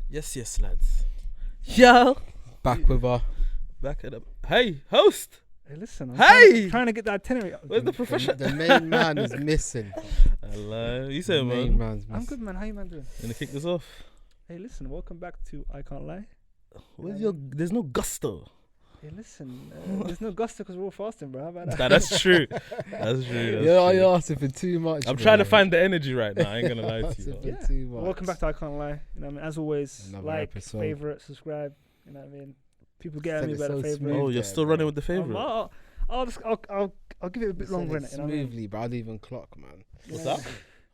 Yes, lads. Yo, Back with her. back at the. Hey, host. Hey, listen. Hey! Trying to get that itinerary up. Where's the professional? The main man is missing. Hello. You The say, main man. man's missing. I'm good, man. How you man doing? Gonna kick this off. Hey, listen. Welcome back to I Can't Lie. Where's your? There's no gusto. Hey, listen. There's no gusto because we're all fasting, bro. How about that? Nah, that's true. That's true. You're asking for too much. I'm bro. trying to find the energy right now. I ain't gonna lie to Asking you. for Yeah. too much. Welcome back to I Can't Lie. You know what I mean? As always, Another like, episode. favorite, subscribe. You know what I mean? People get at Said me it about so the favorite. smooth. Oh, you're there, still bro. running with the favorite. I'll give it a bit He longer said innit? it You know what I mean? smoothly, bro. I'd even clock, man. What's Yeah. that?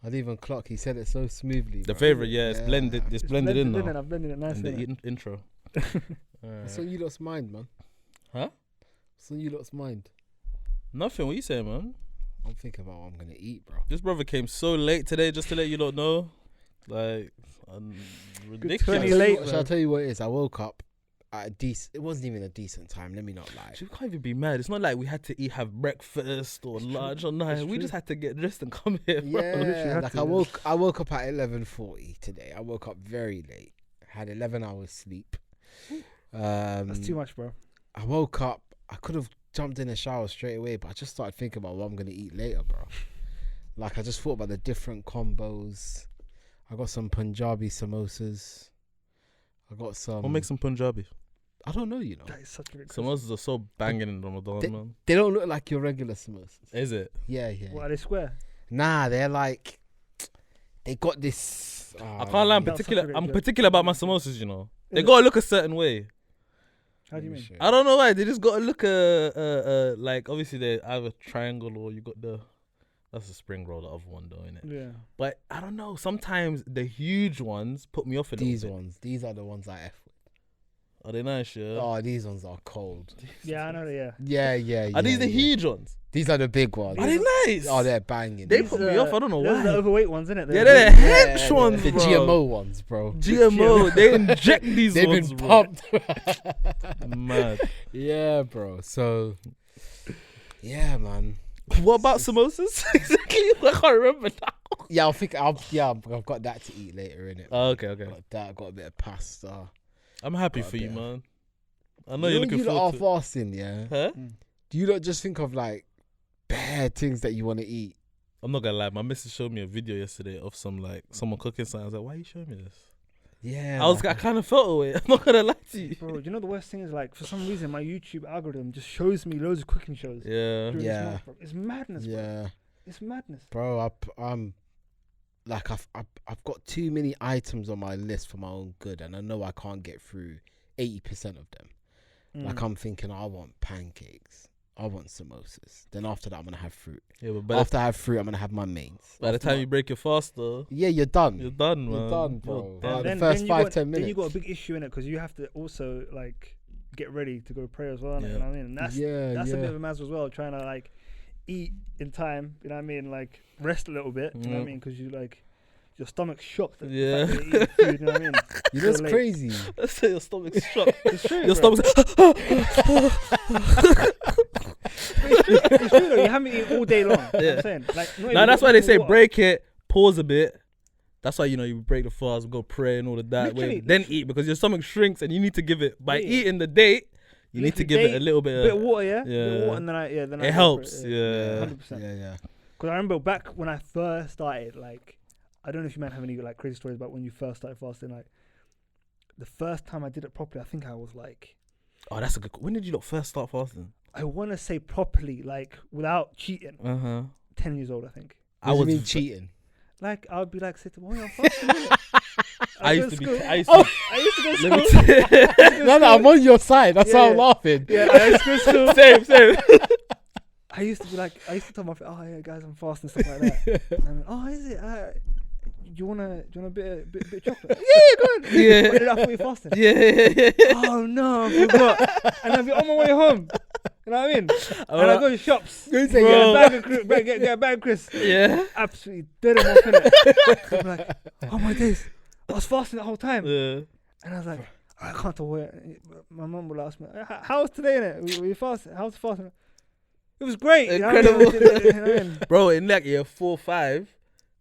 I'd even clock. He said it so smoothly. The bro. favorite, yeah. It's blended. It's blended in now. I've blended it In nicely. the innit? intro. What's on you lot's mind, man? Huh? What's on you lot's mind? Nothing. What you saying, man? I'm thinking about what I'm gonna eat, bro. This brother came so late today, just to let you lot know. Like, ridiculous. 20 late, Shall I bro. tell you what it is? I woke up at a decent. It wasn't even a decent time. Let me not lie. We can't even be mad. It's not like we had to have breakfast or lunch or night. It's We true. just had to get dressed and come here, bro. Yeah, had like to, I yeah. woke up at 11:40 today. I woke up very late. Had 11 hours sleep. That's too much, bro. I woke up. I could have jumped in the shower straight away, but I just started thinking about what I'm gonna eat later, bro. Like I just thought about the different combos. I got some Punjabi samosas. I got some. What makes some Punjabi? I don't know, you know. That is such a big Samosas are so banging in Ramadan, man. They don't look like your regular samosas. Is it? Yeah. What, are they square? Nah, they're like. They got this. I can't lie. That's such a great I'm joke. particular about my samosas, you know. They Is it? gotta look a certain way. How do you mean? I don't know why. They just gotta look like obviously they're either triangle or you got the. That's the spring roll, the other one though, innit? Yeah. But I don't know. Sometimes the huge ones put me off a little These bit. ones. These are the ones I F with. Are they nice? Yeah. Oh, these ones are cold. Yeah, I know that, Yeah. Are these the yeah. huge ones? These are the big ones. Are they nice? Oh, they're banging. They These put me are- off. I don't know Those are the why. overweight ones, isn't it? Yeah, they're the hench ones, the bro. GMO ones, bro. GMO. They inject these They've ones, been bro. pumped. Mad. Yeah, bro. So, yeah, man. What about samosas? Exactly. I can't remember now. Yeah, I've got that to eat later, innit? Oh, okay. Got that. Got a bit of pasta. I'm happy Got a for you, bit of- man. I know you're looking you lot forward are to it. fasting, yeah? Huh? Do you not just think of like bad things that you want to eat? I'm not gonna lie. My missus showed me a video yesterday of someone cooking something. I was like, why are you showing me this? Yeah. I kind of felt away. I'm not gonna lie to you. Bro, do you know the worst thing is, like, for some reason my YouTube algorithm just shows me loads of cooking shows. Yeah. during this Yeah. month, bro. It's madness, bro. Yeah. It's madness. Bro, I'm like I've got too many items on my list for my own good, and I know I can't get through 80% of them. Like I'm thinking, I want pancakes, I want samosas. Then after that, I'm gonna have fruit. Yeah, but After I have fruit, I'm gonna have my mains. by the After time my- you break your fast, though, yeah, you're done. you're done, man. You're done, You're bro. done. Like, the first 5-10 Then you minutes. got a big issue in it because you have to also, like, get ready to go pray as well. innit? Yeah. You know what I mean? And that's yeah. a bit of a mess as well, trying to, like, eat in time. You know what I mean? Like, rest a little bit. You know what I mean? Because you, like, your stomach's shocked at Yeah. the fact that you're eating food. You know what I mean? You know, it's So late. crazy. Let's say your stomach's shocked. It's true. Your bro. stomach's. It's true though. You haven't eaten all day long. You know what Yeah. I'm saying? Like, not Nah, even that's why they drinking say water. break it, pause a bit. That's why you break the fast, go pray and all of that. Literally, Then eat because your stomach shrinks and you need to give it by Yeah. eating the date. You need to Literally give it a little bit. bit of water, yeah. Bit yeah. of water, and then I It go for helps, yeah. 100%. Yeah. Because I remember back when I first started, like, I don't know if you might have any like crazy stories about when you first started fasting. Like, the first time I did it properly, I think I was like, Oh, that's a good. When did you start start fasting? I want to say properly, like without cheating. 10 years old, I think. I was mean cheating. Like, I would be like, sit, well, I'm fasting. innit?" I I'd used go to school. be. I used Oh. to. I used to go to Let me school. tell- No, I'm on your side. That's why I'm Yeah. laughing. Yeah, I used to go to school. Same. I used to be like, I used to tell my friend, oh yeah, guys, I'm fasting, stuff like that. And I'm like, oh, is it? Do you want a bit of chocolate? Yeah, go on. Yeah. What did I thought you fasting? Yeah. Oh no, I forgot. And I'd be on my way home. You know what I mean? And I go to shops. You say, Get Bro. a bag of get a bag of crisps. Yeah. Absolutely dead on my innit? I'm like, oh my days. I was fasting the whole time. Yeah. And I was like, I can't wait. My mum would ask me, how was today, innit? Were you fasting? How was the fasting? It was great. Incredible. You know what I mean? Bro, in like year 4, 5,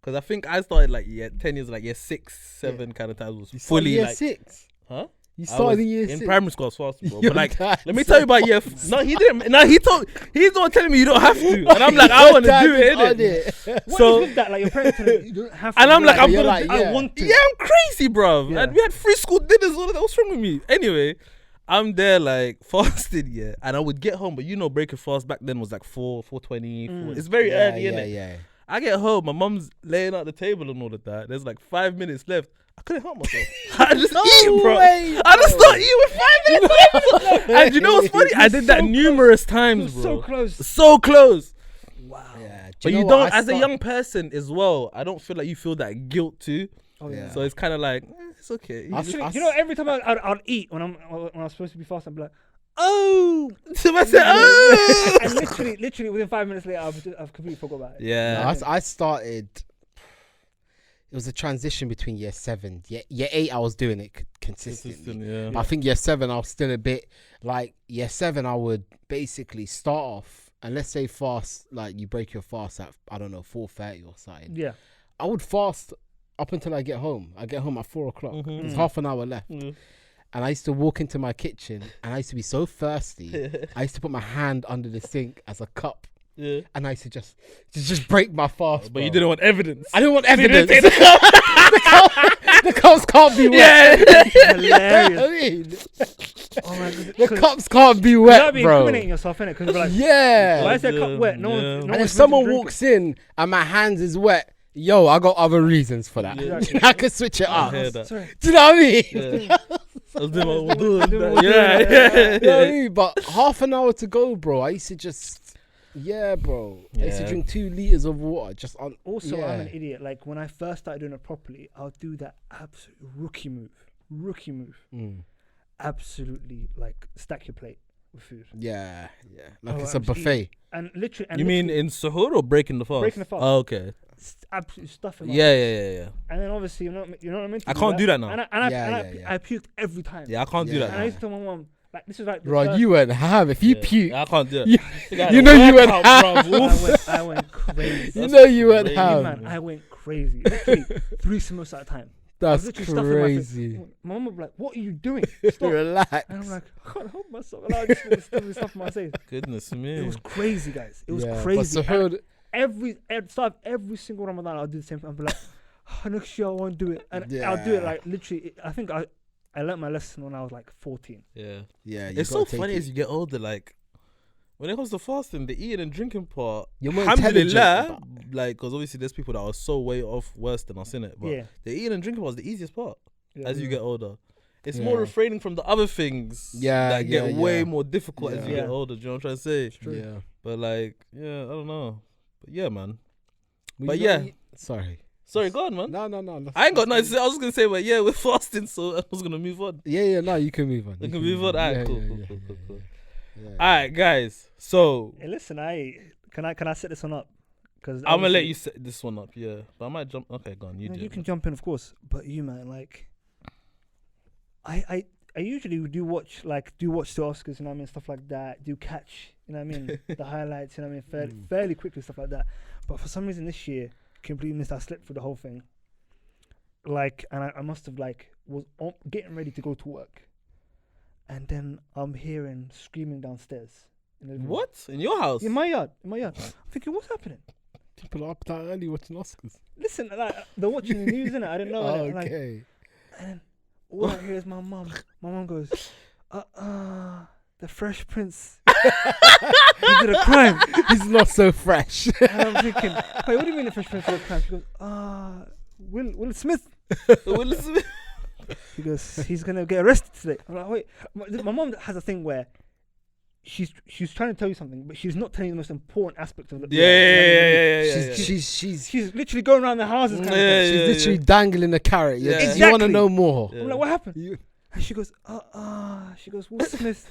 Because I think I started like 10 years, like year 6, 7 kind of times was You started fully year like, 6. huh? You I started was in year in 6. primary school. I was fast, bro. Your But like, dad's let me tell you about year. No, he didn't. No, he's the one telling me you don't have to, and I'm like, I Your want to dad do is it, on innit? it. What So- is with that? Like your parents telling you, you don't have to. And I'm You're like, I'm you're gonna. like, I yeah. want to. Yeah, I'm crazy, bruv. Yeah. And we had free school dinners. All of that. What's wrong with me? Anyway, I'm there like fasted, yeah, and I would get home, but breaking fast back then was like 4:20. It's very early, innit? Yeah. I get home, my mum's laying out the table and all of that. There's like 5 minutes left. I couldn't help myself. I just eat, bro. way, I just bro. start eating with 5 minutes left. And you know what's funny? I did that so numerous It times, was bro. so close. So close. Wow. Yeah. But you don't, as a young person as well, I don't feel like you feel that guilt too. Oh yeah. Yeah. So it's kind of like, it's okay. You I just- Actually, you know, every time I'd eat when I'm supposed to be fast, I'd be like, oh. So I said, oh. And literally within 5 minutes later, I've completely forgot about it. Yeah. I started. It was a transition between year 7. Year 8, I was doing it consistently. Consistent, yeah. But I think year 7, I was still a bit like year 7. I would basically start off, and let's say fast, like you break your fast at 4:30 or something. Yeah. I would fast up until I get home. I get home at 4 o'clock. Mhm. There's half an hour left, Mm. and I used to walk into my kitchen, and I used to be so thirsty. I used to put my hand under the sink as a cup, Yeah. and I used to just break my fast. But you bro. didn't want evidence. I didn't want You didn't evidence. take the cup. The cups can't be wet. Yeah. Hilarious. I mean, Oh my god. the cups can't be You wet, gotta be bro. incriminating yourself, innit? Because you're like, Yeah. why is that cup wet? No Yeah. one. And No And one's if someone drink walks in and my hands is wet, yo, I got other reasons for that. Yeah. I could switch it I up. hear it. that. Sorry. Do you know what I mean? Yeah. I was doing what I was Doing doing. what Yeah, we're doing, yeah, You know what I yeah. mean? But half an hour to go, bro. I used to just, bro. I used to Yeah. drink 2 liters of water just on. Also, yeah. I'm an idiot. Like when I first started doing it properly, I'll do that absolute rookie move. Mm. Absolutely, like stack your plate with food. Yeah. Like Oh, it's a I'm just buffet. And literally, and You mean in Sahur or breaking the fast? Breaking the fast. Oh, okay. absolute stuff in my Yeah. And then obviously, you know what I mean? I can't do that now. And I puked every time. Yeah, I can't do Yeah. that And I now. used to tell my mom, like, this is like the Bro, first- you went ham. If you Yeah. puke, Yeah, I can't do it. You- Think I had you a know you went workout, ham. bruv. I went crazy. you know you went crazy, Yeah, ham. man, I went crazy. Literally 3 samosas at a time. That's literally stuffing my face. crazy. My mom would be like, "What are you doing? Stop!" Relax. And I'm like, "I can't help myself." And I just stuffing stuff in my face. Goodness It me. was crazy, guys. It was Yeah, crazy. But Sahur, At the start of every single Ramadan, I'll do the same thing. I'll be like, next year I won't do it. And I'll do it Yeah. like literally. I think I learnt my lesson when I was like 14. Yeah. yeah, you It's so gotta take funny it. as you get older, like, when it comes to fasting, the eating and drinking part, You're more intelligent. alhamdulillah, about- like, because obviously there's people that are so way off worse than us, innit? But Yeah. the eating and drinking part is the easiest part Yeah. as you get older. It's Yeah. more refraining from the other things Yeah, that get yeah, way yeah. more difficult as you Yeah. get older. Do you know what I'm trying to say? True. Yeah. But like, yeah, I don't know. But yeah, man. Well, But you know, yeah. Sorry. Sorry, go on, man. No. I ain't got nothing to say. I was just gonna say, but yeah, we're fasting, so I was gonna move on. Yeah. No, you can move on. We You can move on. Alright, Yeah, cool, yeah, cool, yeah, cool, yeah, cool, cool. yeah. All right, guys. So Hey, listen, can I set this one up? Because I'm gonna let you set this one up. Yeah, but I might jump. Okay, go on. You do. You it, can man. jump in, of course. But you, man, like, I usually do watch the Oscars, you know what I mean, stuff like that. Do catch, you know what I mean, the highlights, you know what I mean, fairly quickly, stuff like that. But for some reason this year, completely missed. I slept through the whole thing. Like, and I must have was getting ready to go to work, and then I'm hearing screaming downstairs. In the living room. What in your house? In my yard. I'm thinking, what's happening? People are up that early watching Oscars. Listen, like, they're watching the news, innit? I didn't know. innit? Like, Okay. and then all I hear is my mum. My mum goes, the Fresh Prince. He did a crime. He's not so fresh. And I'm thinking, wait, what do you mean the Fresh Prince did a crime? She goes, Will Smith. Will Smith. He goes, he's gonna get arrested today. I'm like, wait. My mum has a thing where she's trying to tell you something, but she's not telling you the most important aspect of it. Yeah. She's literally going around the houses. Kind of thing. she's literally dangling a carrot. Yeah. You want to Exactly. know more. Yeah. I'm like, what happened? You- And she goes, she goes, Will Smith,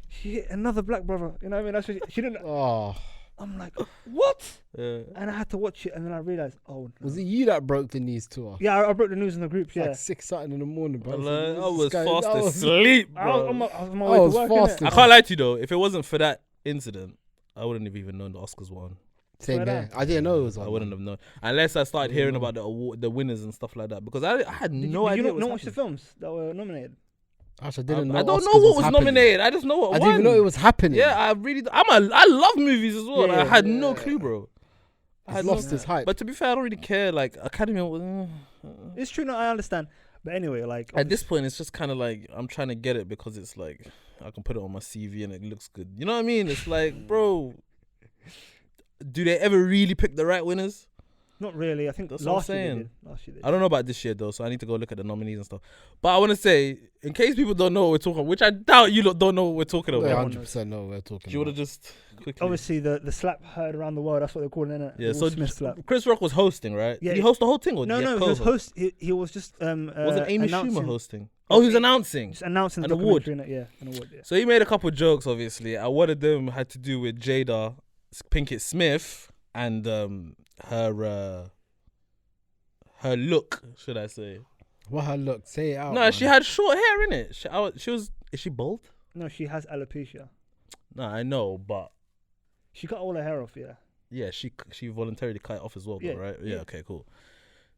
she hit another black brother. You know what I mean? That's what she didn't. Oh, I'm like, what? Yeah. And I had to watch it, and then I realized, oh, no. was it you that broke the news to her? Yeah, I broke the news in the group. It's Yeah, like 6 something in the morning, bro. I was fast That was- asleep, I was bro. on my I way was to work. fasting. innit? I can't lie to you though. If it wasn't for that incident, I wouldn't have even known the Oscars won. Same Swear here. down. I didn't know it was on. I wouldn't have known unless I started hearing know. about the winners and stuff like that because I had Did no you, idea. Did you what not was watch the happening. films that were nominated? Actually, I didn't know. I don't know Oscars what was happening. nominated. I just know what I won. didn't even know it was happening. Yeah, I really. I love movies as well. Yeah, I had no yeah. clue, bro. I It's had lost no, its hype. But to be fair, I don't really care. Like Academy Awards. It's true. No, I understand. But anyway, like At this point, it's just kind of like I'm trying to get it because it's like I can put it on my CV and it looks good. You know what I mean? It's like, bro, do they ever really pick the right winners? not really. I think That's what I'm last year they saying. did. Last year they did. I don't know about this year though, so I need to go look at the nominees and stuff. But I want to say, in case people don't know what we're talking about, which I doubt you lot don't know what we're talking Yeah, about, 100% know what we're talking do you want about. to just quickly? Obviously, the slap heard around the world. That's what they're calling it. Yeah. The So Will Smith slap. Chris Rock was hosting, right? Yeah, Did he host the whole thing, or No, did he no, have he was co-host? He was just Wasn't Amy Schumer announcing- hosting? Oh, he was announcing. Just announcing An the award. documentary in it. Yeah, an award. Yeah. So he made a couple of jokes, obviously. And one of them had to do with Jada Pinkett Smith and her look, should I say? What her look? Say it out. No, man. she had short hair in it. She was. Is she bald? No, she has alopecia. No, I know, but She cut all her hair off. Yeah. yeah, she voluntarily cut it off as well, though, Yeah, right? yeah. Yeah. Okay. Cool.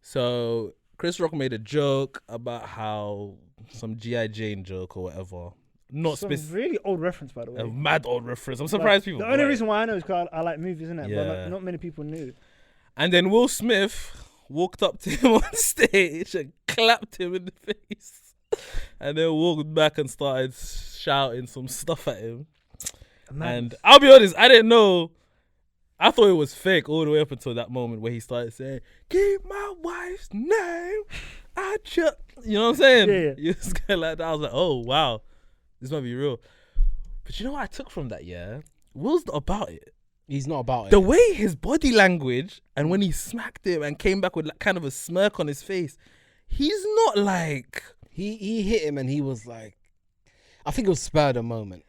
So Chris Rock made a joke about how some G.I. Jane joke or whatever. Not Some specific. really old reference, by the way. A mad old reference. I'm Like, surprised people. The only got it. reason why I know is because I like movies, innit? But Yeah. not many people knew. And then Will Smith walked up to him on stage and clapped him in the face. And then walked back and started shouting some stuff at him. And I'll be honest, I didn't know. I thought it was fake all the way up until that moment where he started saying, "Keep my wife's name out your..." You know what I'm saying? Yeah, yeah. You was kind of like that. I was like, oh, wow. This might be real. But you know what I took from that, yeah? Will's not about it. He's not about The it. way his body language and when he smacked him and came back with like kind of a smirk on his face, he's not like... He hit him and he was like, I think it was spurred a moment.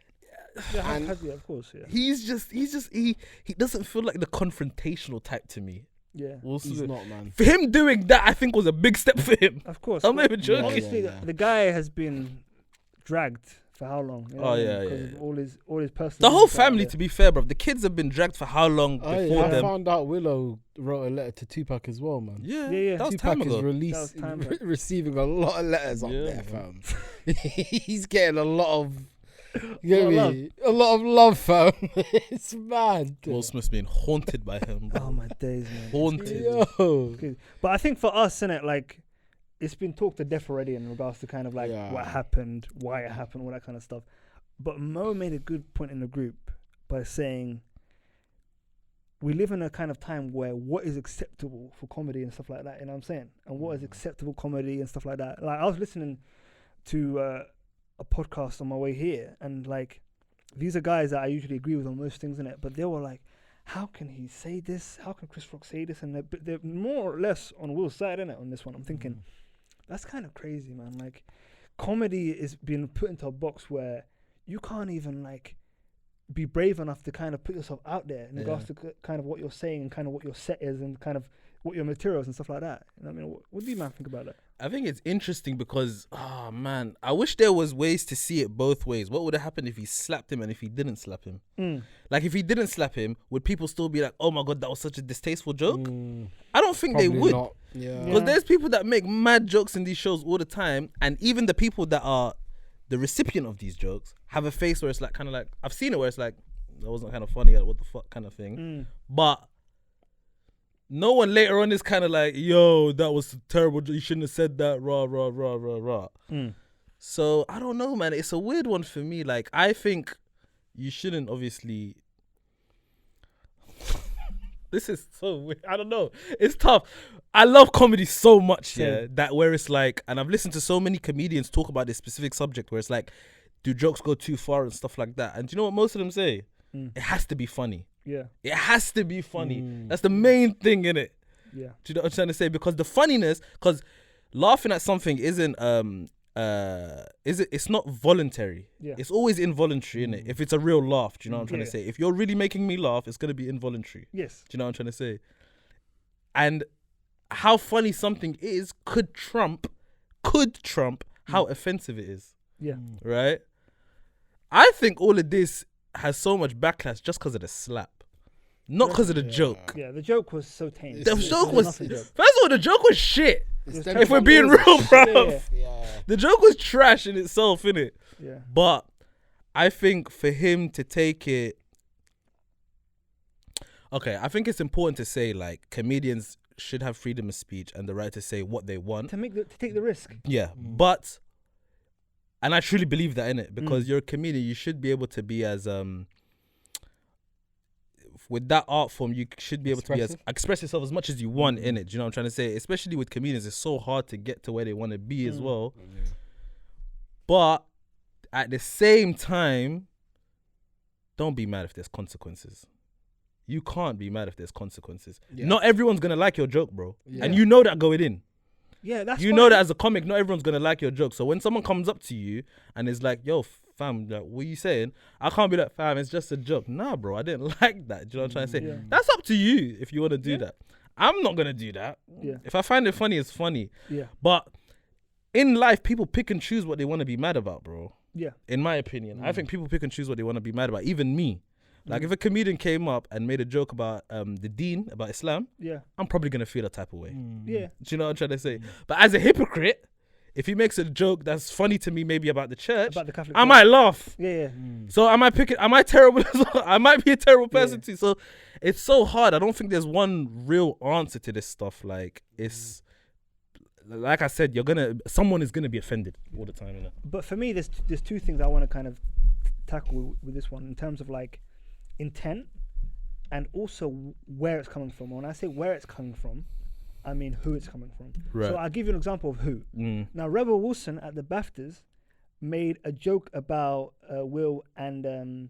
Yeah, And- of course, yeah. He doesn't feel like the confrontational type to me. Yeah. Will He's Smith. not, man. For him doing that, I think was a big step for him. Of course. I'm not even joking. Obviously, Yeah, yeah. the guy has been dragged for how long? You know Oh, what I mean? yeah, Because yeah, of yeah. all his personal. The whole things out family, there. to be fair, bro. The kids have been dragged for how long Oh, before yeah, I them? found out Willow wrote a letter to Tupac as well, man. Yeah, Yeah, yeah. that was Tupac time is ago. That was time ago. receiving a lot of letters up Yeah, there, man. fam. He's getting a lot of... You A lot get of me? A lot of love, fam. It's mad. Will Smith's being haunted by him. Bro. Oh my days, man. Haunted. Yo. But I think for us, innit, like, it's been talked to death already in regards to kind of like Yeah. what happened, why it happened, all that kind of stuff. But Mo made a good point in the group by saying we live in a kind of time where what is acceptable for comedy and stuff like that, you know what I'm saying? And what is acceptable comedy and stuff like that. Like, I was listening to a podcast on my way here, and like, these are guys that I usually agree with on most things in it, but they were like, how can he say this? How can Chris Rock say this? And they're more or less on Will's side, innit, on this one. I'm thinking, that's kind of crazy, man. Like, comedy is being put into a box where you can't even, like, be brave enough to kind of put yourself out there in regards to kind of what you're saying and kind of what your set is and kind of what your materials and stuff like that. You know what I mean? What do you, man, think about that? I think it's interesting because, oh man, I wish there was ways to see it both ways. What would have happened if he slapped him and if he didn't slap him? Like, if he didn't slap him, would people still be like, oh my God, that was such a distasteful joke? I don't think they Probably would. not. Yeah. Because there's people that make mad jokes in these shows all the time, and even the people that are the recipient of these jokes have a face where it's like, kind of like, I've seen it where it's like, that wasn't kind of funny, like, what the fuck kind of thing. But no one later on is kind of like, yo, that was terrible, you shouldn't have said that, rah, rah, rah, rah, rah. So, I don't know, man. It's a weird one for me. Like, I think you shouldn't obviously... This is so weird. I don't know. It's tough. I love comedy so much, yeah, that where it's like, and I've listened to so many comedians talk about this specific subject where it's like, do jokes go too far and stuff like that? And do you know what most of them say? It has to be funny. Yeah. It has to be funny. That's the main thing, innit? Yeah. Do you know what I'm trying to say? Because the funniness, because laughing at something isn't it's not voluntary. Yeah. It's always involuntary, innit? If it's a real laugh, do you know what I'm trying to Yeah. say? If you're really making me laugh, it's gonna be involuntary. Yes. Do you know what I'm trying to say? And how funny something is could trump how offensive it is. Yeah. Right? I think all of this has so much backlash just because of the slap. not because of the joke. Yeah, the joke was so tame. The joke was nothing joke. first of all, the joke was shit. It's If we're being real, bro, Yeah. the joke was trash in itself, innit? Yeah. But I think for him to take it, okay, I think it's important to say like comedians should have freedom of speech and the right to say what they want. To take the risk. Yeah, but, and I truly believe that in it because you're a comedian, you should be able to be as with that art form, you should be able to be as express yourself as much as you want in it. Do you know what I'm trying to say? Especially with comedians, it's so hard to get to where they want to be as well. But at the same time, don't be mad if there's consequences. You can't be mad if there's consequences. Yeah. Not everyone's gonna like your joke, bro, Yeah. and you know that going in. Yeah, that's You know that as a comic, not everyone's gonna like your joke. So when someone comes up to you and is like, "Yo, fam, like, what are you saying?" I can't be like, "Fam, it's just a joke." Nah, bro, I didn't like that. Do you know what I'm trying to say? Yeah. That's up to you if you want to do that. I'm not gonna do that. Yeah. If I find it funny, it's funny. Yeah. But in life, people pick and choose what they want to be mad about, bro. Yeah. In my opinion, I think people pick and choose what they want to be mad about. Even me. Like if a comedian came up and made a joke about the deen, about Islam, Yeah. I'm probably gonna feel a type of way. Yeah. Do you know what I'm trying to say? But as a hypocrite, if he makes a joke that's funny to me, maybe about the church, About the Catholic I Church. might laugh. Yeah. So am I terrible as well? I might be a terrible person too. So it's so hard. I don't think there's one real answer to this stuff. Like it's like I said, someone is gonna be offended all the time. Innit? But for me, there's two things I want to kind of tackle with this one in terms of like intent and also where it's coming from. When I say where it's coming from, I mean who it's coming from. Right. So I'll give you an example of who. Now, Rebel Wilson at the BAFTAs made a joke about Will and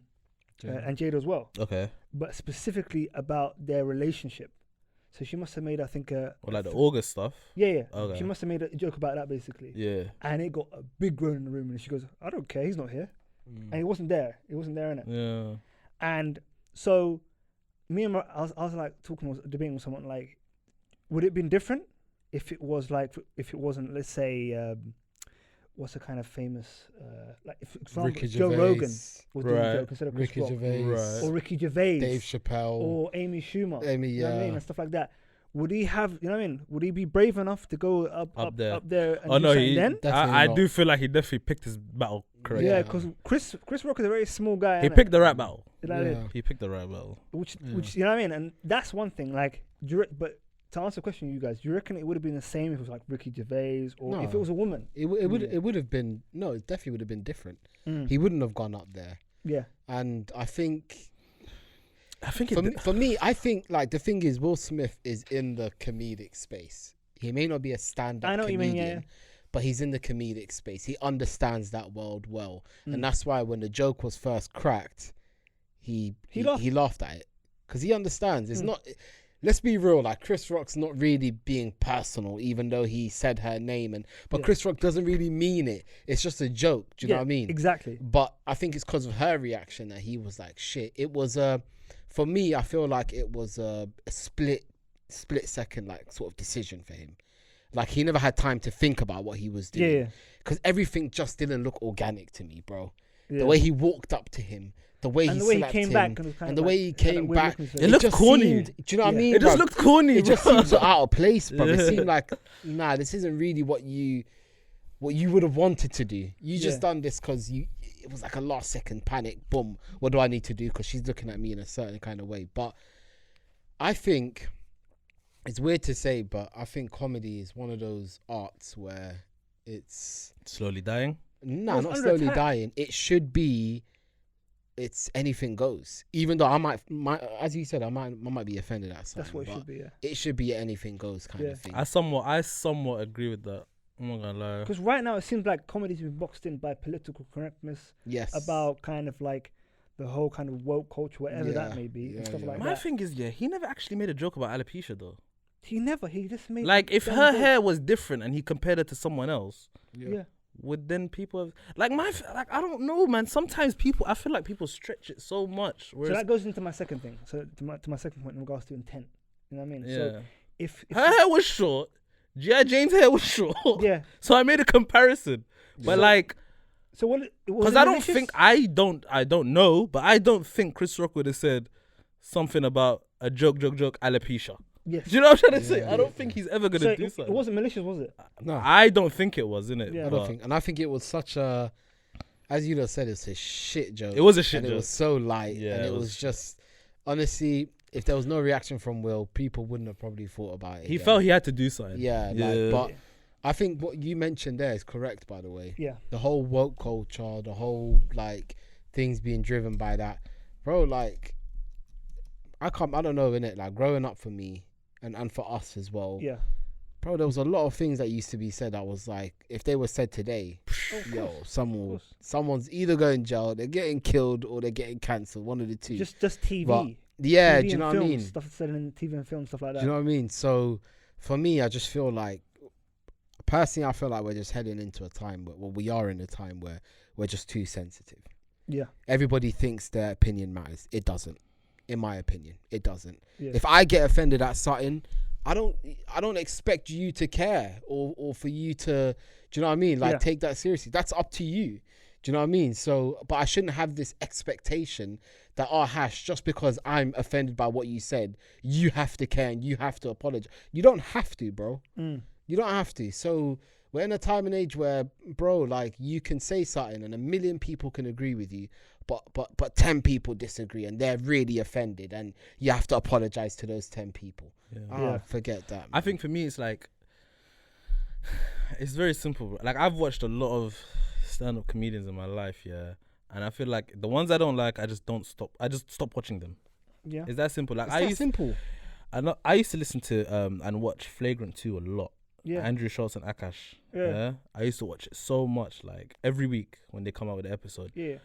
Jada as well, Okay. but specifically about their relationship. So she must have made, I think, Or like the August stuff. yeah. Okay. She must have made a joke about that basically. Yeah. And it got a big groan in the room, and she goes, "I don't care, he's not here," and he wasn't there. He wasn't there, innit? Yeah. And so, I was like debating with someone like, would it have been different if it wasn't, let's say, what's a kind of famous, like if for example, Ricky Joe Gervais. Rogan was doing Right. a joke instead of Chris Ricky Rock, Gervais. Right. or Ricky Gervais, Dave Chappelle. or Amy Schumer, Amy, you know what I mean, yeah. and stuff like that. Would he have, you know what I mean? Would he be brave enough to go up there. and Oh do no, something then? Definitely I not. do feel like he definitely picked his battle correctly. Yeah, because Chris Rock is a very small guy. He innit? picked the right battle. You know what I mean? Yeah. He picked the right battle. Which you know what I mean, and that's one thing. Like, but to answer the question, you guys, do you reckon it would have been the same if it was like Ricky Gervais or if it No. was a woman? It would have been it definitely would have been different. Mm. He wouldn't have gone up there. Yeah, And I think it for me, I think like the thing is Will Smith is in the comedic space. He may not be a stand-up I know what you comedian, mean, yeah. but he's in the comedic space. He understands that world well, and that's why when the joke was first cracked, he laughed at it because he understands. It's not. Let's be real. Like Chris Rock's not really being personal, even though he said her name, but Chris Rock doesn't really mean it. It's just a joke. Do you know what I mean? Exactly. But I think it's because of her reaction that he was like, "Shit." It was for me, I feel like it was a split second like sort of decision for him. Like he never had time to think about what he was doing. Yeah. Because everything just didn't look organic to me, bro. Yeah. The way he walked up to him, the way And he the way he slapped came him, back and was kind and of the way like- he had that came weird back, look on his face. It looked just corny. seemed- do you know what I Yeah. mean? It just bruv? looked corny. It just bro. seemed so out of place, bro. It Yeah. seemed like, nah, this isn't really what you would have wanted to do. You just Yeah. done this because it was like a last second panic. Boom. What do I need to do? Because she's looking at me in a certain kind of way. But I think it's weird to say, but I think comedy is one of those arts where it's Slowly dying. not it's under slowly attack. dying. It should be. It's anything goes. Even though I might, as you said, I might be offended at something. That's what it but should be. Yeah. It should be anything goes kind Yeah. of thing. I somewhat agree with that. I'm not gonna lie. Because right now it seems like comedy's been boxed in by political correctness, Yes. about kind of like the whole kind of woke culture, whatever that Yeah. may be, Yeah, and stuff yeah. like My that. thing is, he never actually made a joke about alopecia though. He just made Like, if dumb her jokes. hair was different and he compared her to someone else, Yeah. would then people have like I don't know, man. Sometimes I feel like people stretch it so much. So Whereas, that goes into my second thing. So to my second point in regards to intent. You know what I mean? yeah, So if her hair was short. G.I. Jane's hair was short. yeah. So I made a comparison, but So- like, So what? because I don't think I don't know, but I don't think Chris Rock would have said something about a joke, alopecia. Yes. Do you know what I'm trying to say? Yeah, I don't think he's ever gonna So do it something. wasn't malicious, was it? No, I don't think it was, innit? Yeah. I don't think. And I think it was such a, as you said, it's a shit joke. It was a shit and joke. it was so light. Yeah, and it it was just, honestly, if there was no reaction from Will, people wouldn't have probably thought about it. He again. felt he had to do something. Yeah, like, but I think what you mentioned there is correct, by the way. Yeah. The whole woke culture, the whole like things being driven by that, bro. Like, I don't know, innit? Like, growing up for me and for us as well. Yeah. Bro, there was a lot of things that used to be said that was like, if they were said today, yo, someone's either going jail, they're getting killed, or they're getting cancelled. One of the two. Just TV. But, yeah, TV do you and know what I film, mean? Stuff said in TV and film, stuff like that. Do you know what I mean? So for me, I just feel like, personally, I feel like we're just heading into a time where, well, we are in a time where we're just too sensitive. Yeah. Everybody thinks their opinion matters. It doesn't. In my opinion, it doesn't. Yeah. If I get offended at something, I don't expect you to care or for you to, do you know what I mean? Like, take that seriously. That's up to you. Do you know what I mean? So, but I shouldn't have this expectation that, just because I'm offended by what you said, you have to care and you have to apologize. You don't have to, bro. You don't have to. So we're in a time and age where, bro, like, you can say something and 1 million people can agree with you, but 10 people disagree and they're really offended, and you have to apologize to those 10 people. Forget that, man. I think for me, it's like, it's very simple, bro. Like, I've watched a lot of stand-up comedians in my life, yeah, and I feel like the ones I don't like, I just stop watching them. Yeah. It's that simple. Like, simple. I used to listen to and watch Flagrant 2 a lot. Yeah. Andrew Schultz and Akash. Yeah. I used to watch it so much, like every week when they come out with an episode. Yeah.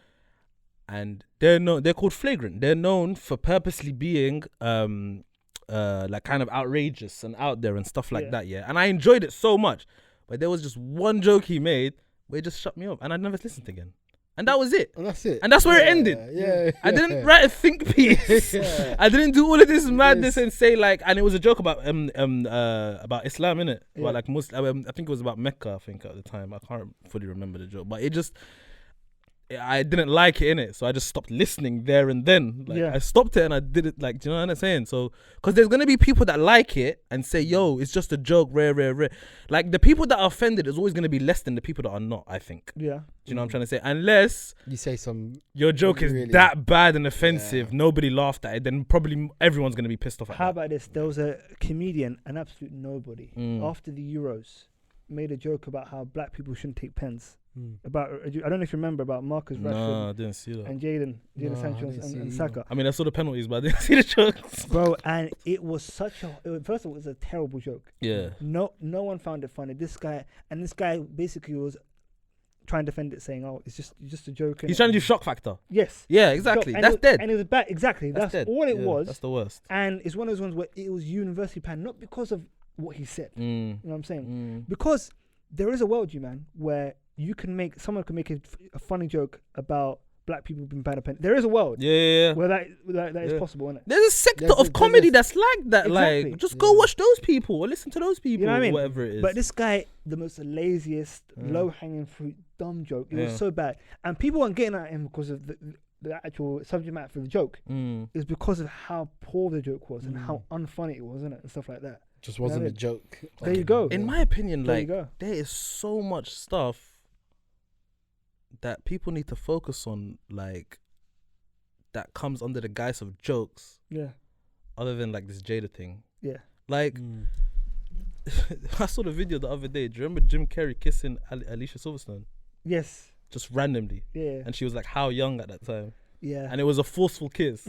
And they're called Flagrant. They're known for purposely being like kind of outrageous and out there and stuff like that, yeah. And I enjoyed it so much. But there was just one joke he made where it just shut me up and I never listened again. And that was it. And that's it. And that's where it ended. Yeah. I didn't write a think piece. I didn't do all of this madness and say like, and it was a joke about Islam, innit? About like Muslim. I think it was about Mecca, I think, at the time. I can't fully remember the joke. But it just, I didn't like it, innit? So I just stopped listening there and then. Like, I stopped it and I did it, like, do you know what I'm saying? So, because there's going to be people that like it and say, yo, it's just a joke, rare. Like, the people that are offended is always going to be less than the people that are not, I think. Yeah. Do you know what I'm trying to say? Unless you say your joke is really that bad and offensive, nobody laughed at it, then probably everyone's going to be pissed off at How that. about this? There was a comedian, an absolute nobody, after the Euros, made a joke about how black people shouldn't take pens. About, I don't know if you remember about Marcus Rashford. No, I didn't see that. And Jadon Sancho and Saka. I mean, I saw the penalties, but I didn't see the jokes. Bro, and it was first of all, it was a terrible joke. Yeah. No one found it funny. This guy basically was trying to defend it, saying, "Oh, it's just a joke." He's trying to do shock factor. Yes. Yeah, exactly. So, that's dead. And it was bad. Exactly. That's dead. all it was. That's the worst. And it's one of those ones where it was universally panned, not because of what he said. You know what I'm saying? Mm. Because there is a world, where someone can make a funny joke about black people being banned a pen. There is a world. Yeah. Where that is possible, isn't it? There's a sector of comedy that's like that. Exactly. Like, just go watch those people or listen to those people, You know what I mean? whatever it is. But this guy, the most laziest, low-hanging fruit, dumb joke. It was so bad. And people weren't getting at him because of the actual subject matter for the joke. It's because of how poor the joke was and how unfunny it was, isn't it? And stuff like that. just wasn't a joke. There you go. In my opinion, There like, you go. there is so much stuff that people need to focus on, like, that comes under the guise of jokes. Yeah. Other than like this Jada thing. Yeah. Like, I saw the video the other day. Do you remember Jim Carrey kissing Alicia Silverstone? Yes. Just randomly. Yeah. And she was like, how young at that time? Yeah. And it was a forceful kiss.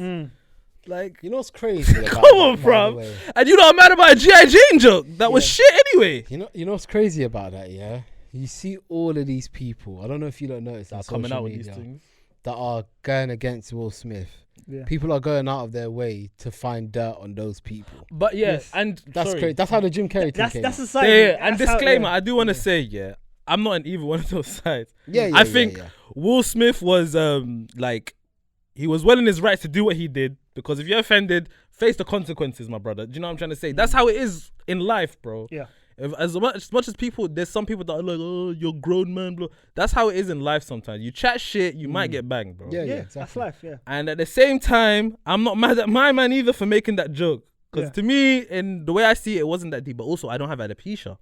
Like, You know what's crazy? come on, bruv. And you know I'm mad about a G.I. Jane joke. That was shit anyway. You know what's crazy about that, yeah? You see all of these people, I don't know if you don't notice that Coming out with these things. that are going against Will Smith. Yeah. People are going out of their way to find dirt on those people. But yeah, Yes. and That's sorry. crazy. That's how the Jim Carrey thing came. That's the Yeah, side. and disclaimer, I do want to say, I'm not in either one of those sides. I think Will Smith was like, he was well in his rights to do what he did, because if you're offended, face the consequences, my brother. Do you know what I'm trying to say? That's how it is in life, bro. Yeah. As much as people, there's some people that are like, oh, you're grown man, bro. That's how it is in life sometimes. You chat shit, you might get banged, bro. Yeah, That's exactly. life. Yeah. And at the same time, I'm not mad at my man either for making that joke. Because to me, in the way I see it, it wasn't that deep. But also, I don't have alopecia.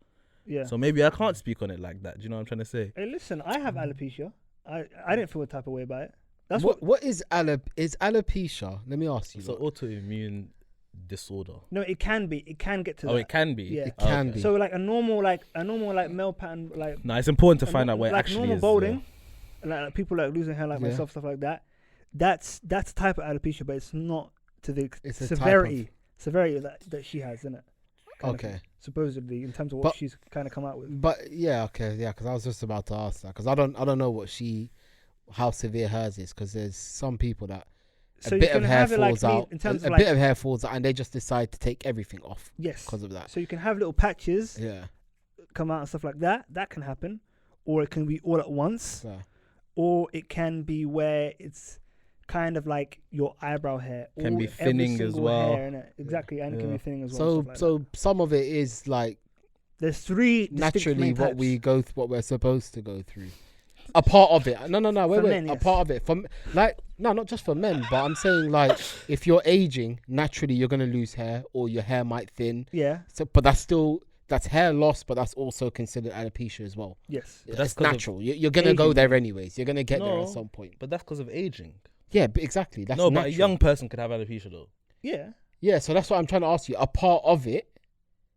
Yeah. So maybe I can't speak on it like that. Do you know what I'm trying to say? Hey, listen, I have alopecia. I didn't feel a type of way about it. That's What is alopecia? Let me ask you. It's an autoimmune disorder. No, it can be. It can get to that. Oh, it can be. Yeah. It can be. So like a normal male pattern, like No, it's important to find out what it like actually normal is. balding, like people like losing hair like Yeah. myself, stuff like that. That's a type of alopecia, but it's not to the It's a severity that she has, isn't it? Okay. Supposedly, in terms of what But- she's kind of come out with. But because I was just about to ask that because I don't know how severe hers is because there's some people that So a bit you of can hair have it like falls me out, in terms a of like bit of hair falls out, and they just decide to take everything off yes. because of that. So you can have little patches Yeah. come out and stuff like that. That can happen, or it can be all at once, So, or it can be where it's kind of like your eyebrow hair. Can be every thinning as single well. hair, innit? Exactly, and it can Yeah. be thinning as well. so stuff like that. some of it is like There's three distinct naturally main what types. we go what we're supposed to go through. A part of it. No, wait. men, A yes. part of it. Not just for men, but I'm saying like if you're aging, naturally you're gonna lose hair or your hair might thin. Yeah. So, but that's hair loss, but that's also considered alopecia as well. Yes. But That's 'cause of natural. You're gonna go aging. there anyways. You're gonna get there No. at some point. But that's because of aging. Yeah, but exactly. That's no, natural. but a young person could have alopecia though. Yeah. Yeah, so that's what I'm trying to ask you. A part of it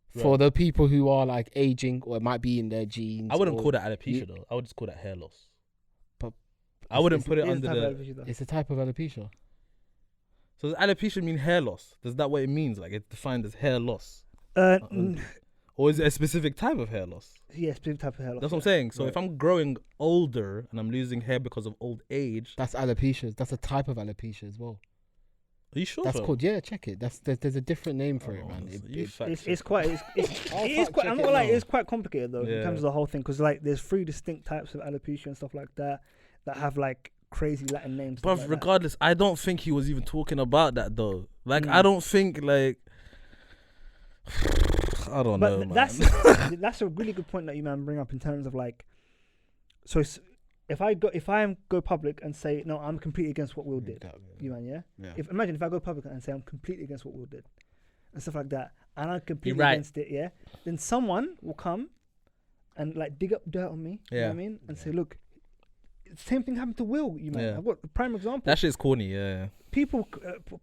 for Right. the people who are like aging or it might be in their genes. I wouldn't or call that alopecia though. I would just call that hair loss. But I wouldn't It's- put it is a under type of the. alopecia, though. It's a type of alopecia. So does alopecia mean hair loss? Does that what it means? Like it's defined as hair loss, Mm, or is it a specific type of hair loss? yeah, specific type of hair loss. That's what I'm saying. So Right. if I'm growing older and I'm losing hair because of old age, That's alopecia. That's a type of alopecia as well. are you sure? That's fam? called check it. There's a different name for it, Oh, man. so It- you it- fact It's check. quite it I'll is fact quite. check I'm it not like now. it's quite complicated though in Yeah. terms of the whole thing because like there's 3 distinct types of alopecia and stuff like that have like crazy Latin names. But stuff like that. regardless, I don't think he was even talking about that though. Like Mm. I don't think like I don't know, But man. that's a really good point that you man bring up in terms of like. So if I go public and say no, I'm completely against what Will did. You man, yeah. Yeah. Imagine if I go public and say I'm completely against what Will did, and stuff like that, and I'm completely right. against it, yeah. Then someone will come and like dig up dirt on me. You know Yeah. what I mean? And say, look, same thing happened to Will. You man, Yeah. I've got a prime example. That shit's corny, yeah. People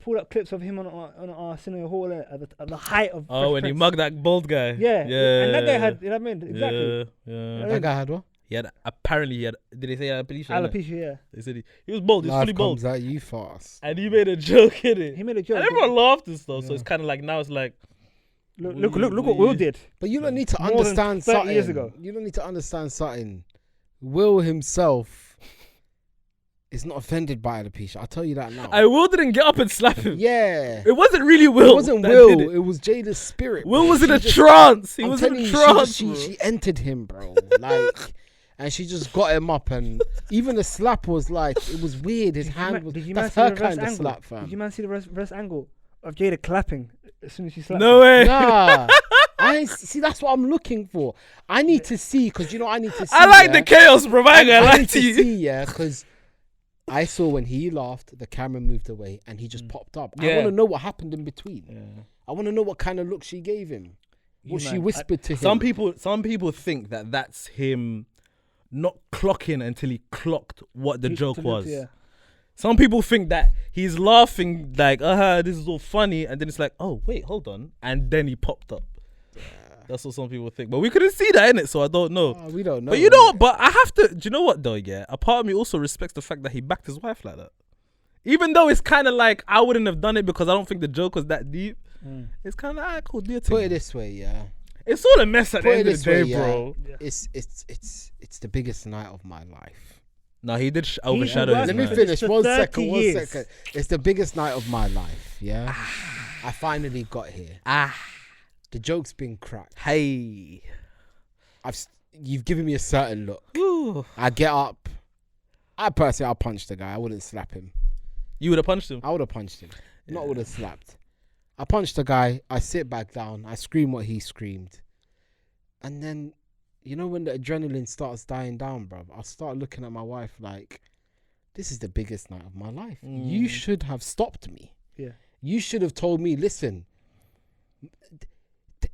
pulled up clips of him on our cinema hall at the height of. Oh, Fresh when he Prince. mugged that bald guy. Yeah, yeah. and that guy had, you know what I mean? Exactly. Yeah. That guy had what? He had apparently he had. Did they say alopecia? innit? Alopecia, yeah. They said he was bald. He was Life fully bald, comes at you fast. and he made a joke in it. He made a joke. And everyone laughed and stuff. So Yeah. it's kind of like now it's like Look what Will did. But you don't need to More than understand 30 something. years ago. You don't need to understand something. Will himself is not offended by alopecia. I'll tell you that now. Will didn't get up and slap him. Yeah. It wasn't really Will. It wasn't that Will. did It was Jada's spirit. Will bro. was in She a just- trance. He I'm was in telling a you, trance. she entered him, bro. Like, and she just got him up, and even the slap was like, it was weird. His hand was. Did you That's man see her the reverse kind of angle? slap, fam. Did you man see the reverse angle of Jada clapping as soon as she slapped? No him? way. Nah, I ain't see. That's what I'm looking for. I need to see because I need to see. I like yeah. the chaos, bro. I ain't gonna I lie need to to you. see, yeah, because I saw when he laughed, the camera moved away, and he just popped up. I Yeah. want to know what happened in between. Yeah. I want to know what kind of look she gave him. What You she man, whispered to him. Some people think that that's him not clocking until he clocked what the joke was. Yeah. Some people think that he's laughing like, this is all funny, and then it's like, oh wait, hold on, and then he popped up. That's what some people think, but we couldn't see that in it, so I don't know. Oh, we don't know. But you know what? But I have to. Do you know what though? Yeah, a part of me also respects the fact that he backed his wife like that. Even though it's kind of like I wouldn't have done it because I don't think the joke was that deep. It's kind of cool. Do your thing. Put it this way, yeah. It's all a mess at the Put it end of this the day, way, yeah. bro. Yeah. It's the biggest night of my life. No, he did overshadow Let his Let me man. man. finish. For 1 30 second. 1 years. second. It's the biggest night of my life. Yeah. I finally got here. The joke's been cracked. Hey. You've given me a certain look. Ooh. I get up. I'll punch the guy. I wouldn't slap him. You would have punched him. I would have punched him. Not would have slapped. I punched the guy. I sit back down. I scream what he screamed. And then, you know, when the adrenaline starts dying down, bruv, I'll start looking at my wife like, this is the biggest night of my life. You should have stopped me. Yeah. You should have told me, listen,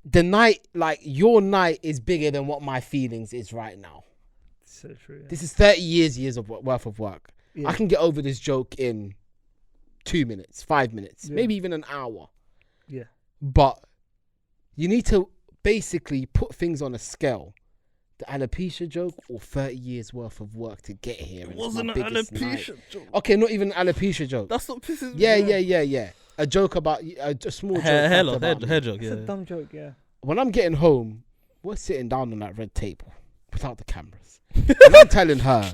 the night, like, your night is bigger than what my feelings is right now. So true. Yeah. This is 30 years worth of work. Yeah. I can get over this joke in 2 minutes, 5 minutes, maybe even an hour. Yeah. But you need to basically put things on a scale. The alopecia joke or 30 years worth of work to get here. It wasn't an alopecia joke. Okay, not even an alopecia joke. That's what pisses me. Yeah. A joke about a small joke. Hair joke. It's Yeah. a dumb joke. Yeah. When I'm getting home, we're sitting down on that red table without the cameras. And I'm telling her,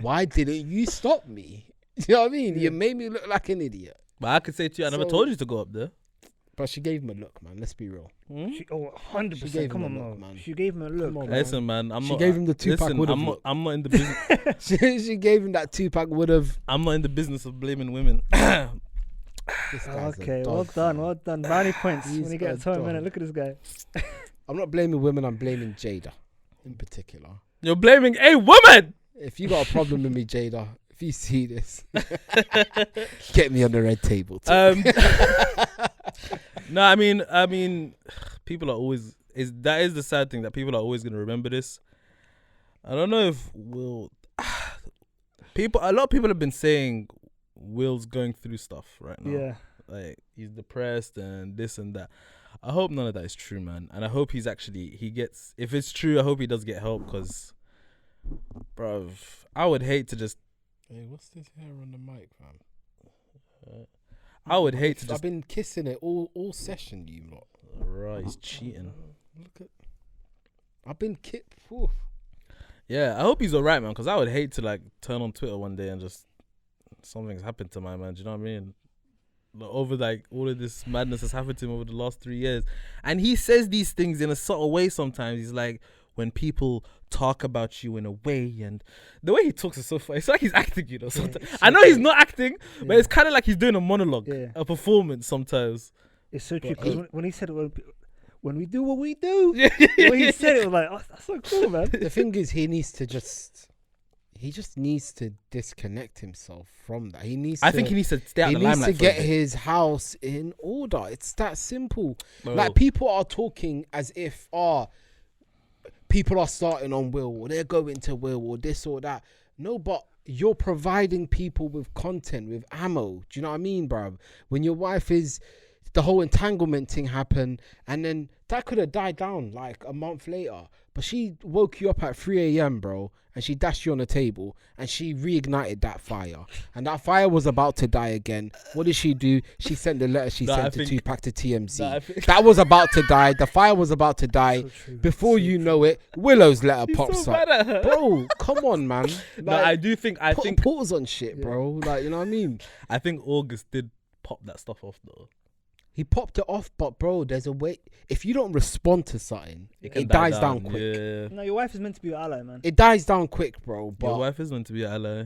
why didn't you stop me? You know what I mean? Yeah. You made me look like an idiot. But I could say to you, I never told you to go up there. But she gave him a look, man. Let's be real. She, 100%. She gave Come him on, a look, man. man. She gave him a look. Come on, Listen, man. She gave him the Tupac would've look. I'm not in the business. she gave him that Tupac would've. I'm not in the business of blaming women. This guy's a Okay, dog, well done. Brownie points He's when you get a to home, dog. innit? Look at this guy. I'm not blaming women. I'm blaming Jada in particular. You're blaming a woman. If you got a problem with me, Jada, if you see this, get me on the red table. Too. No, I mean, people are always that is the sad thing, that people are always gonna remember this. I don't know if a lot of people have been saying Will's going through stuff right now. Yeah. Like, he's depressed and this and that. I hope none of that is true, man. And I hope he gets, if it's true, I hope he does get help, because, bruv, I would hate to just. Hey, what's this hair on the mic, fam? I would hate to I've just. been kissing it all session, you lot. Right, he's cheating. Look at. I've been kicked. Yeah, I hope he's alright, man, because I would hate to, like, turn on Twitter one day and just something's happened to my man. Do you know what I mean? Like, over, like, all of this madness has happened to him over the last 3 years, and he says these things in a subtle way sometimes. He's like, when people talk about you in a way, and the way he talks is so funny. It's like he's acting, you know. Sometimes. So I know he's not acting, but it's kind of like he's doing a monologue, a performance sometimes. It's so true, because when he said, when we do what we do, when he said it, was like, oh, that's so cool, man. The thing is, he just needs to disconnect himself from that. I think he needs to stay out the limelight. He needs to get his house in order. It's that simple. Bro. Like, people are talking as if, people are starting on Will, or they're going to Will, or this or that. No, but you're providing people with content, with ammo. Do you know what I mean, bro? When your wife is, the whole entanglement thing happened, and then that could have died down like a month later. But she woke you up at 3 a.m., bro, and she dashed you on the table, and she reignited that fire. And that fire was about to die again. What did she do? She sent the letter sent to Tupac to TMZ. That was about to die. The fire was about to die. So Before you know it, Willow's letter pops so up. mad at her. Bro, come on, man. Like, No, I do think. I put think. pause on shit, bro. Like, you know what I mean? I think August did pop that stuff off though. He popped it off, but bro, there's a way. If you don't respond to something, It it dies down quick. Yeah. No, your wife is meant to be your ally, man. It dies down quick, bro. But Your wife is meant to be an ally. You know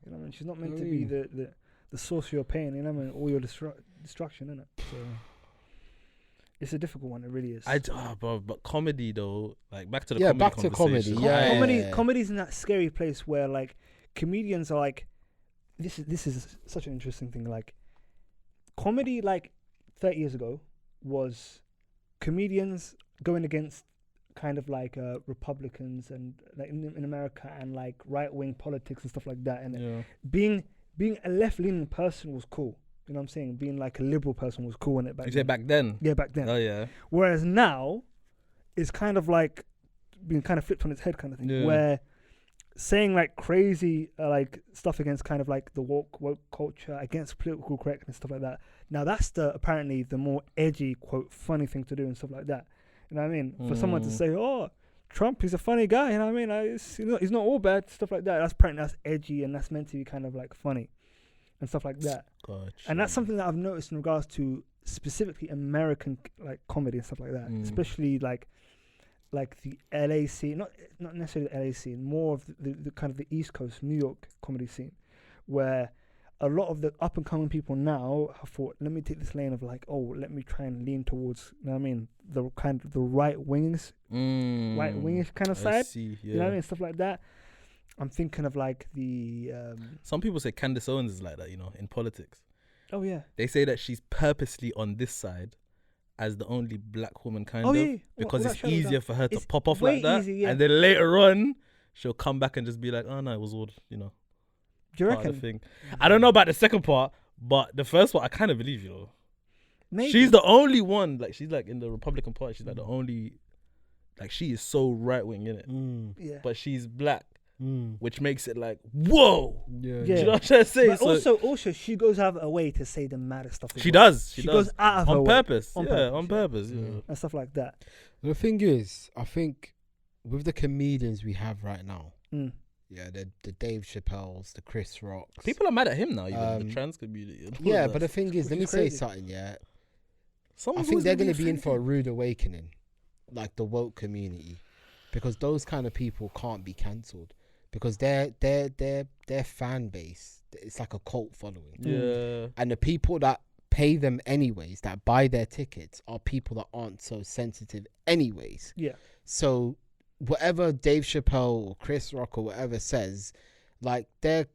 what I mean? She's not meant to be the source of your pain, you know what I mean? All your destruction, innit? So it's a difficult one, it really is. But comedy though, like back to the comedy back to comedy. conversation. Yeah. Comedy's in that scary place where, like, comedians are like, this is such an interesting thing. Like, comedy, like 30 years ago, was comedians going against kind of like Republicans and like in America, and like right-wing politics and stuff like that. And being a left-leaning person was cool. You know what I'm saying? Being like a liberal person was cool in it back then. You said back then? Yeah, back then. Oh yeah. Whereas now, it's kind of like being kind of flipped on its head kind of thing. Yeah. Where saying like crazy like stuff against kind of like the woke culture, against political correctness, stuff like that. Now that's apparently the more edgy, quote, funny thing to do and stuff like that. You know what I mean? For someone to say, oh, Trump, he's a funny guy, you know what I mean? He's not all bad, stuff like that. That's edgy, and that's meant to be kind of like funny and stuff like that. Gotcha. And that's something that I've noticed in regards to specifically American like comedy and stuff like that, especially like the LA scene, not necessarily the LA scene, more of the kind of the East Coast, New York comedy scene, where a lot of the up and coming people now have thought, let me take this lane of like, oh, let me try and lean towards, you know what I mean, the kind of the right wingish kind of side. See, yeah. You know what I mean, stuff like that. I'm thinking of like the. Some people say Candace Owens is like that, you know, in politics. Oh yeah. They say that she's purposely on this side as the only black woman kind of because it's easier for her to pop off like that, easy, yeah. and then later on she'll come back and just be like, oh no, it was all, you know. Do you part of reckon? the thing. I don't know about the second part, but the first one I kind of believe, you know. Maybe. She's the only one, like she's like in the Republican Party, she's like the only, like she is so right wing in it, Yeah. but she's black, which makes it like whoa. Yeah. Do you know what I'm trying to say? But also, she goes out of her way to say the maddest stuff. She does. She goes out of her on way. purpose. On Yeah, purpose, on yeah. purpose. Yeah. And stuff like that. The thing is, I think with the comedians we have right now, yeah, the Dave Chappelle's, the Chris Rocks. People are mad at him now, even the trans community. and all Yeah, of but that. the thing is, let me say something. Yeah, I think they're going to be in for a rude awakening, like the woke community, because those kind of people can't be cancelled because their fan base, it's like a cult following. Yeah. And the people that pay them anyways, that buy their tickets, are people that aren't so sensitive anyways. Yeah. So whatever Dave Chappelle or Chris Rock or whatever says, like their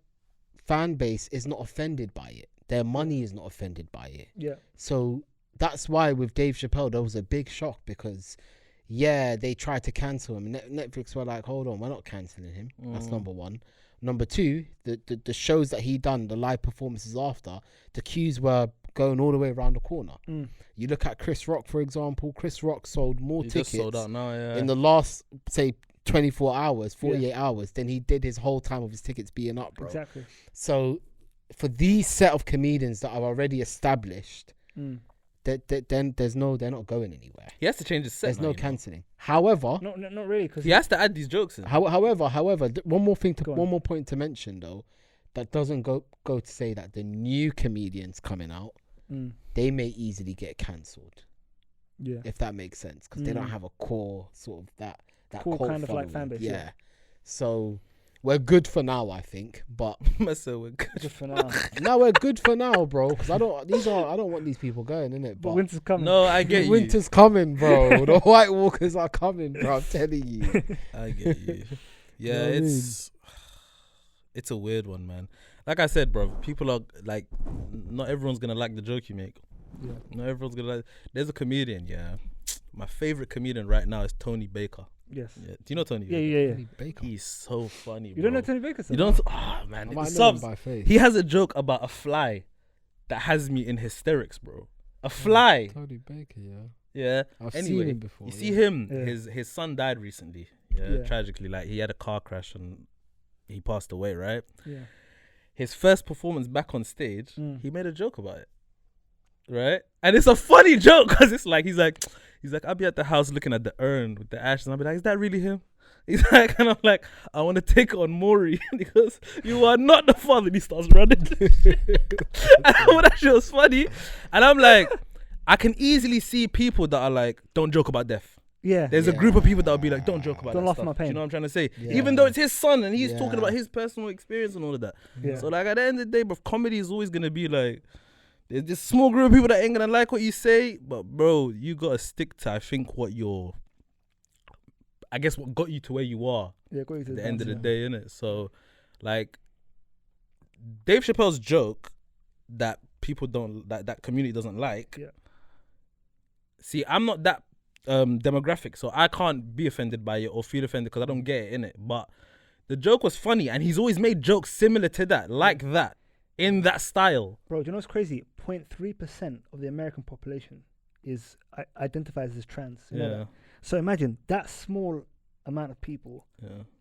fan base is not offended by it. Their money is not offended by it. Yeah. So that's why with Dave Chappelle, there was a big shock because, yeah, they tried to cancel him. Netflix were like, hold on, we're not cancelling him. That's number one. Number two, the shows that he done, the live performances after, the queues were going all the way around the corner. You look at Chris Rock, for example. Chris Rock sold more tickets just sold out now, yeah. in the last, say, 24 hours, 48 hours than he did his whole time of his tickets being up, bro. Exactly. So for these set of comedians that are already established, then they're not going anywhere. He has to change his set. There's now, no you know. cancelling. However, Not really, because He has to add these jokes in. however, one more point to mention though, that doesn't go to say that the new comedians coming out, they may easily get cancelled. Yeah. If that makes sense, because they don't have a core sort of that Cool cult kind of like following. fan base, yeah. So we're good for now, I think. But So we're good. Just for now. no, we're good for now, bro. Because I don't want these people going, innit? But winter's coming. No, I get you. Winter's coming, bro. The White Walkers are coming, bro. I'm telling you. I get you. Yeah, know what I mean? it's a weird one, man. Like I said, bro, people are like, not everyone's gonna like the joke you make. Yeah. Not everyone's gonna like. There's a comedian, yeah. My favorite comedian right now is Tony Baker. Yes. Yeah. Do you know Tony? Yeah. Baker. He's so funny. You don't know Tony Baker? You don't. Oh man, I might it's know him Subz. by face. He has a joke about a fly that has me in hysterics, bro. A fly. Tony Baker, yeah. Yeah. I've Anyway, seen him before. You see him. Yeah. His son died recently. Yeah, tragically. Like he had a car crash and he passed away. Right. Yeah. His first performance back on stage, he made a joke about it. Right. And it's a funny joke because it's like he's like I'll be at the house looking at the urn with the ashes and I'll be like, is that really him? He's like, and I'm like, I want to take on Maury because you are not the father. And he starts running. And that shit was funny. And I'm like, I can easily see people that are like, don't joke about death. Yeah. There's a group of people that will be like, don't joke about Don't that laugh stuff. my Do you pain. know what I'm trying to say? Yeah. Even though it's his son and he's Yeah. talking about his personal experience and all of that. Yeah. So like at the end of the day, bro, comedy is always going to be like, there's this small group of people that ain't going to like what you say. But bro, you got to stick to, I think, what got you to where you are. Yeah, go to At the end of the day, innit? So, like, Dave Chappelle's joke that people don't, that community doesn't like. Yeah. See, I'm not that demographic, so I can't be offended by it or feel offended because I don't get it, innit? But the joke was funny, and he's always made jokes similar to that, like that, in that style. Bro, do you know what's crazy? 0.3% of the American population is identifies as trans. You know that? So imagine that small amount of people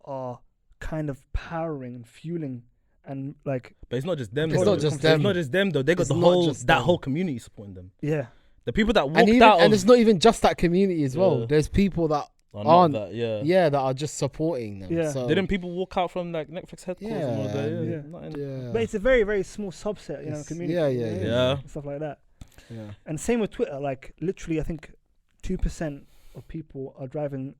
are kind of powering and fueling and like. But it's not just them. It's though. not just them. It's not just them though. They got It's the not whole just them. whole community supporting them. Yeah. The people that walked And out and of it's not even just that community as well. Yeah. There's people that are aren't. not that, that are just supporting them. Yeah. So, Didn't people walk out from like Netflix headquarters and all of that? Yeah. Nothing. yeah. But it's a very, very small subset, you know, It's- community. yeah. And stuff like that. Yeah. And same with Twitter. Like literally, I think 2% of people are driving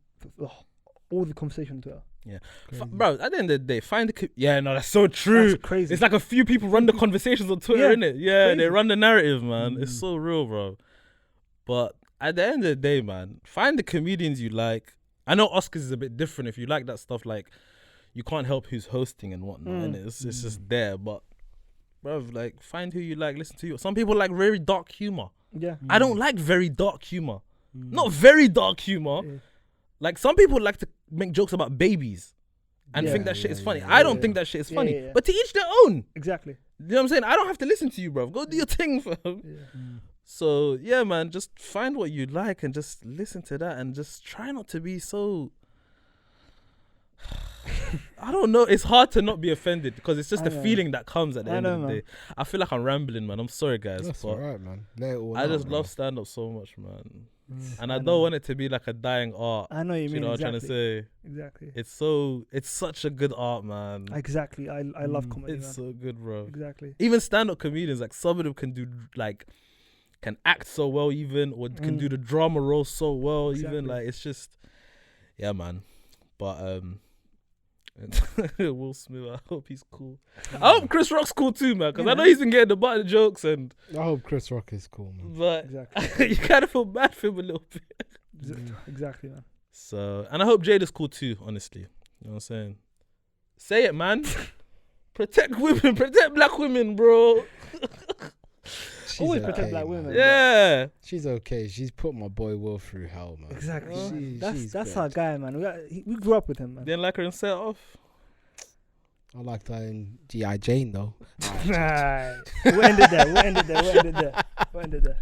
all the conversation on Twitter. Yeah, Crazy. bro. At the end of the day, find the. Yeah, no, that's so true. That's crazy. It's like a few people run the conversations on Twitter, Yeah, innit? Yeah, they crazy. run the narrative, man. It's so real, bro. But at the end of the day, man, find the comedians you like. I know Oscars is a bit different. If you like that stuff, like you can't help who's hosting and whatnot, innit? It's just there. But bro, like find who you like, listen to you. Some people like very dark humor. Yeah. I don't like very dark humor. Not very dark humor. Yeah. Like some people like to make jokes about babies and think that shit is funny. I don't think that shit is funny. yeah. But to each their own. Exactly. You know what I'm saying? I don't have to listen to you, bro. Go do your thing, fam. Yeah. So yeah, man, just find what you like and just listen to that and just try not to be so. I don't know. It's hard to not be offended because it's just I the know. feeling that comes at the I end know, of the man. day. I feel like I'm rambling, man. I'm sorry, guys, That's but alright, man. Let it all I out, just man. love stand up so much, man. And I I don't know. want it to be like a dying art. I know what you You mean. know what I'm exactly. trying to say? Exactly. It's such a good art, man. Exactly. I love comedy, It's man. so good, bro. Exactly. Even stand-up comedians, like some of them can do can act so well, even or can do the drama role so well, even Exactly. like it's just, yeah, man. But Will Smith, I hope he's cool. I hope Chris Rock's cool too, man, because I know he's been getting the butt of jokes and. I hope Chris Rock is cool, man. But Exactly. you kind of feel bad for him a little bit. Exactly, man. So, and I hope Jada's cool too, honestly. You know what I'm saying? Say it, man. Protect women, protect black women, bro. She's Always okay, protect black man. women. Yeah. She's okay. She's put my boy Will through hell, man. Exactly. Oh. man. She's That's good. our guy, man. We grew up with him, man. Didn't like her and set off. I liked her in G.I. Jane, though. Right. We'll end it there.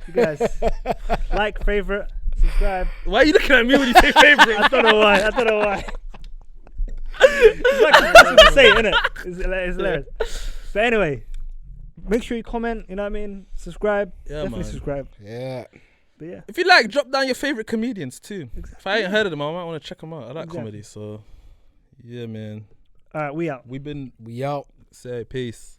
You guys, like, favorite, subscribe. Why are you looking at me when you say favorite? I don't know why. It's like, say it, innit? It's hilarious. But anyway, make sure you comment, you know what I mean? Subscribe. Yeah, Definitely man. subscribe. Yeah. But yeah. If you like, drop down your favorite comedians too. Exactly. If I ain't heard of them, I might want to check them out. I like Exactly. comedy, so yeah, man. Alright, we out. We've been We out. say peace.